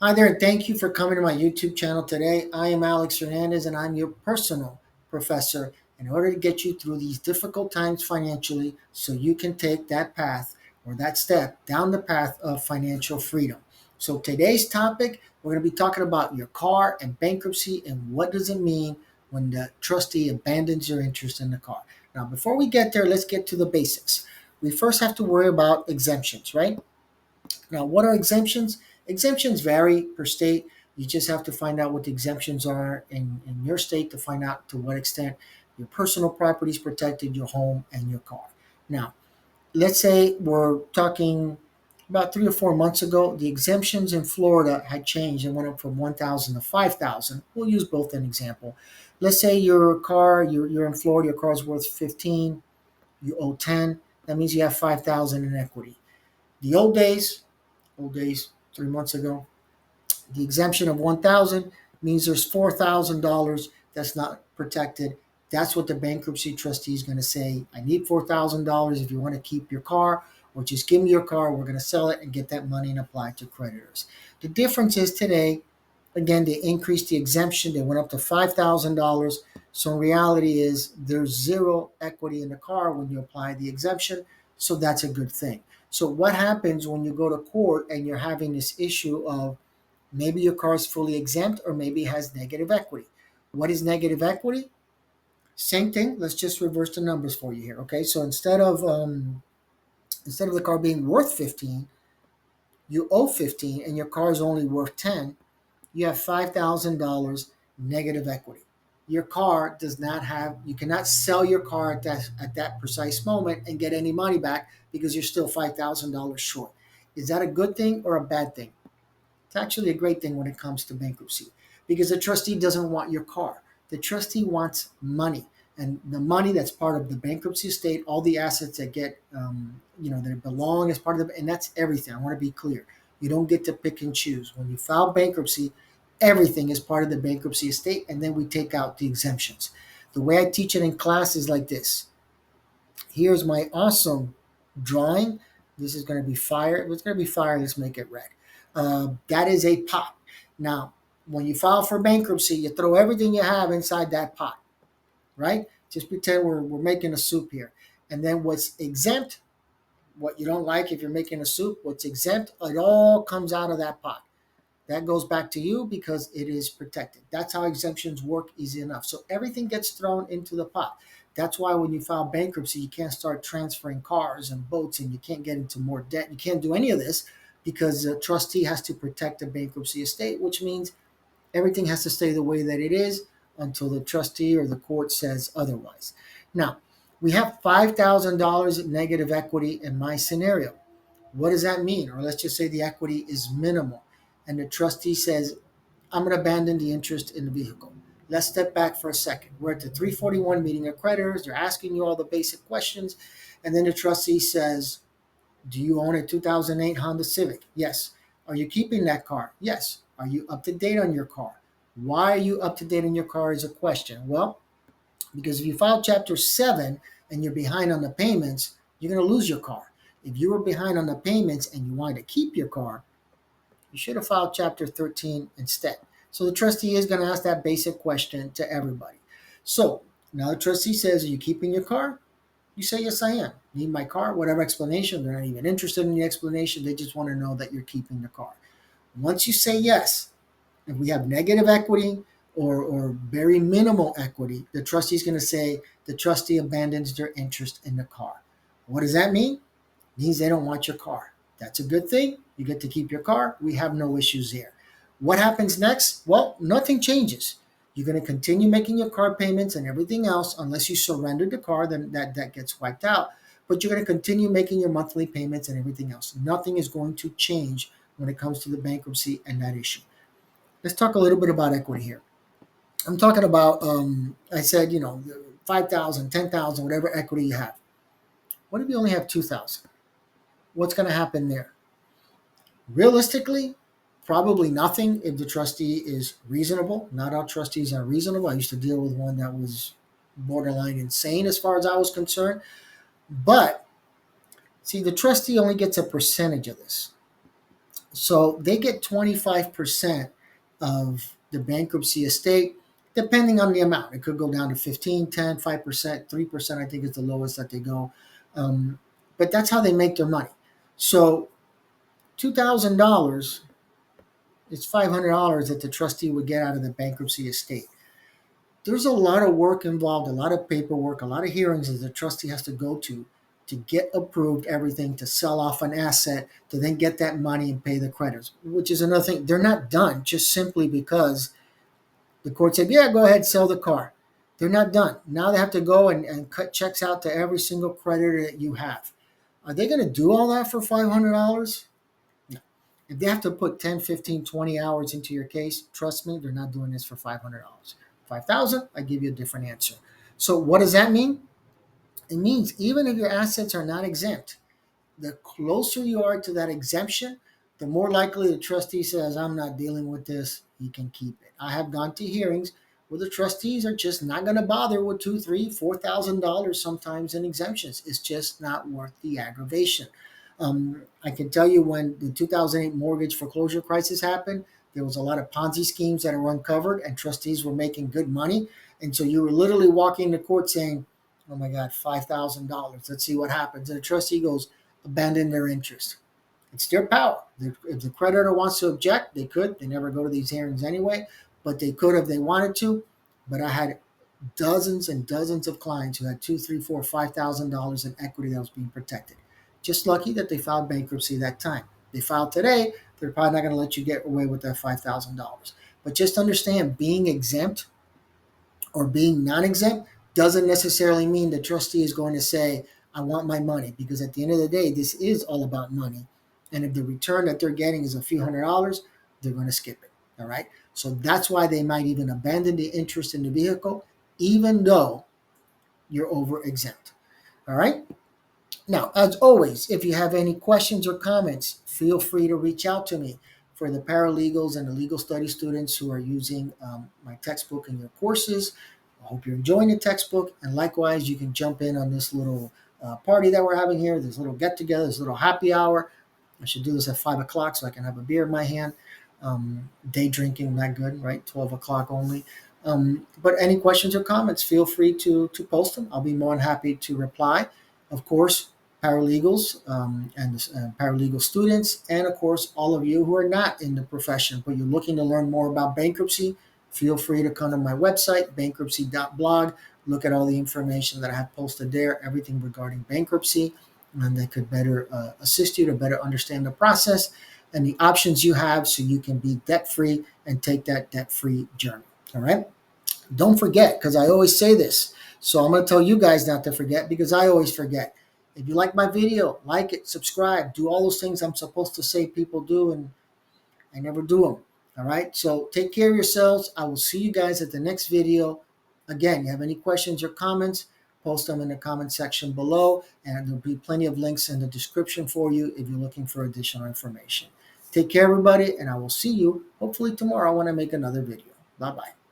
Hi there, and thank you for coming to my YouTube channel today. I am Alex Hernandez, and I'm your personal professor in order to get you through these difficult times financially so you can take that path or that step down the path of financial freedom. So today's topic, we're going to be talking about your car and bankruptcy and what does it mean when the trustee abandons your interest in the car. Now, before we get there, let's get to the basics. We first have to worry about exemptions, right? Now, what are exemptions? Exemptions vary per state. You just have to find out what the exemptions are in your state to find out to what extent your personal property is protected, your home, and your car. Now, let's say we're talking about 3 or 4 months ago, the exemptions in Florida had changed and went up from 1,000 to 5,000. We'll use both an example. Let's say your car, you're in Florida, your car is worth 15, you owe 10. That means you have 5,000 in equity. The old days 3 months ago, the exemption of 1,000 means there's $4,000 that's not protected. That's what the bankruptcy trustee is going to say. I need $4,000 if you want to keep your car, or just give me your car. We're going to sell it and get that money and apply it to creditors. The difference is today, again, they increased the exemption. They went up to $5,000. So in reality is there's zero equity in the car when you apply the exemption. So that's a good thing. So what happens when you go to court and you're having this issue of maybe your car is fully exempt or maybe it has negative equity? What is negative equity? Same thing. Let's just reverse the numbers for you here. Okay. So instead of the car being worth 15, you owe 15 and your car is only worth 10, you have $5,000 negative equity. Your car does not have, you cannot sell your car at that precise moment and get any money back because you're still $5,000 short. Is that a good thing or a bad thing? It's actually a great thing when it comes to bankruptcy because the trustee doesn't want your car. The trustee wants money. And the money that's part of the bankruptcy estate, all the assets that get, that belong as part of the, and that's everything. I want to be clear. You don't get to pick and choose. When you file bankruptcy, everything is part of the bankruptcy estate, and then we take out the exemptions. The way I teach it in class is like this. Here's my awesome drawing. This is going to be fire. It's going to be fire. Let's make it red. That is a pot. Now, when you file for bankruptcy, you throw everything you have inside that pot, right? Just pretend we're making a soup here. And then what's exempt, what you don't like if you're making a soup, what's exempt, it all comes out of that pot. That goes back to you because it is protected. That's how exemptions work easy enough. So everything gets thrown into the pot. That's why when you file bankruptcy, you can't start transferring cars and boats and you can't get into more debt. You can't do any of this because the trustee has to protect the bankruptcy estate, which means everything has to stay the way that it is until the trustee or the court says otherwise. Now, we have $5,000 negative equity in my scenario. What does that mean? Or let's just say the equity is minimal and the trustee says, I'm going to abandon the interest in the vehicle. Let's step back for a second. We're at the 341 meeting of creditors. They're asking you all the basic questions. And then the trustee says, do you own a 2008 Honda Civic? Yes. Are you keeping that car? Yes. Are you up to date on your car? Why are you up to date on your car is a question. Well, because if you file Chapter 7 and you're behind on the payments, you're going to lose your car. If you were behind on the payments and you wanted to keep your car, you should have filed Chapter 13 instead. So the trustee is going to ask that basic question to everybody. So now the trustee says, are you keeping your car? You say, yes, I am. Need my car? Whatever explanation. They're not even interested in the explanation. They just want to know that you're keeping the car. Once you say yes, if we have negative equity or very minimal equity, the trustee is going to say the trustee abandons their interest in the car. What does that mean? It means they don't want your car. That's a good thing. You get to keep your car. We have no issues here. What happens next? Well, nothing changes. You're going to continue making your car payments and everything else unless you surrender the car, then that gets wiped out. But you're going to continue making your monthly payments and everything else. Nothing is going to change when it comes to the bankruptcy and that issue. Let's talk a little bit about equity here. I'm talking about, I said, 5,000, 10,000, whatever equity you have. What if you only have 2,000? What's going to happen there? Realistically, probably nothing if the trustee is reasonable. Not all trustees are reasonable. I used to deal with one that was borderline insane as far as I was concerned. But see, the trustee only gets a percentage of this. So they get 25% of the bankruptcy estate, depending on the amount. It could go down to 15, 10, 5%, 3%, I think is the lowest that they go. But that's how they make their money. So $2,000 is $500 that the trustee would get out of the bankruptcy estate. There's a lot of work involved, a lot of paperwork, a lot of hearings that the trustee has to go to get approved everything, to sell off an asset, to then get that money and pay the creditors, which is another thing. They're not done just simply because the court said, yeah, go ahead, sell the car. They're not done. Now they have to go and cut checks out to every single creditor that you have. Are they going to do all that for $500? No. If they have to put 10, 15, 20 hours into your case, trust me, they're not doing this for $500. 5,000, I give you a different answer. So what does that mean? It means even if your assets are not exempt, the closer you are to that exemption, the more likely the trustee says, I'm not dealing with this, he can keep it. I have gone to hearings where the trustees are just not going to bother with $2,000, $3,000, $4,000 sometimes in exemptions. It's just not worth the aggravation. I can tell you when the 2008 mortgage foreclosure crisis happened, there was a lot of Ponzi schemes that were uncovered and trustees were making good money. And so you were literally walking to court saying, oh my God, $5,000. Let's see what happens. And the trustee goes, abandon their interest. It's their power. If the creditor wants to object, they could. They never go to these hearings anyway, but they could if they wanted to. But I had dozens and dozens of clients who had $2, 3, 4, $5,000 in equity that was being protected. Just lucky that they filed bankruptcy that time. They filed today, they're probably not going to let you get away with that $5,000. But just understand, being exempt or being non-exempt doesn't necessarily mean the trustee is going to say, I want my money, because at the end of the day, this is all about money. And if the return that they're getting is a few $100s, they're going to skip it. All right. So that's why they might even abandon the interest in the vehicle, even though you're over exempt. All right. Now, as always, if you have any questions or comments, feel free to reach out to me. For the paralegals and the legal study students who are using my textbook in your courses, I hope you're enjoying the textbook. And likewise, you can jump in on this little party that we're having here, this little get together, this little happy hour. I should do this at 5 o'clock so I can have a beer in my hand. Day drinking, not good, right? 12 o'clock only. But any questions or comments, feel free to post them. I'll be more than happy to reply. Of course, paralegals and paralegal students, and of course, all of you who are not in the profession, but you're looking to learn more about bankruptcy, feel free to come to my website, Bankruptcy.blog. Look at all the information that I have posted there, everything regarding bankruptcy, and that could better assist you to better understand the process and the options you have so you can be debt-free and take that debt-free journey. All right. Don't forget, because I always say this. So I'm going to tell you guys not to forget, because I always forget. If you like my video, like it, subscribe, do all those things I'm supposed to say people do, and I never do them. All right. So take care of yourselves. I will see you guys at the next video. Again, you have any questions or comments, post them in the comment section below, and there'll be plenty of links in the description for you if you're looking for additional information. Take care, everybody, and I will see you hopefully tomorrow when I make another video. Bye-bye.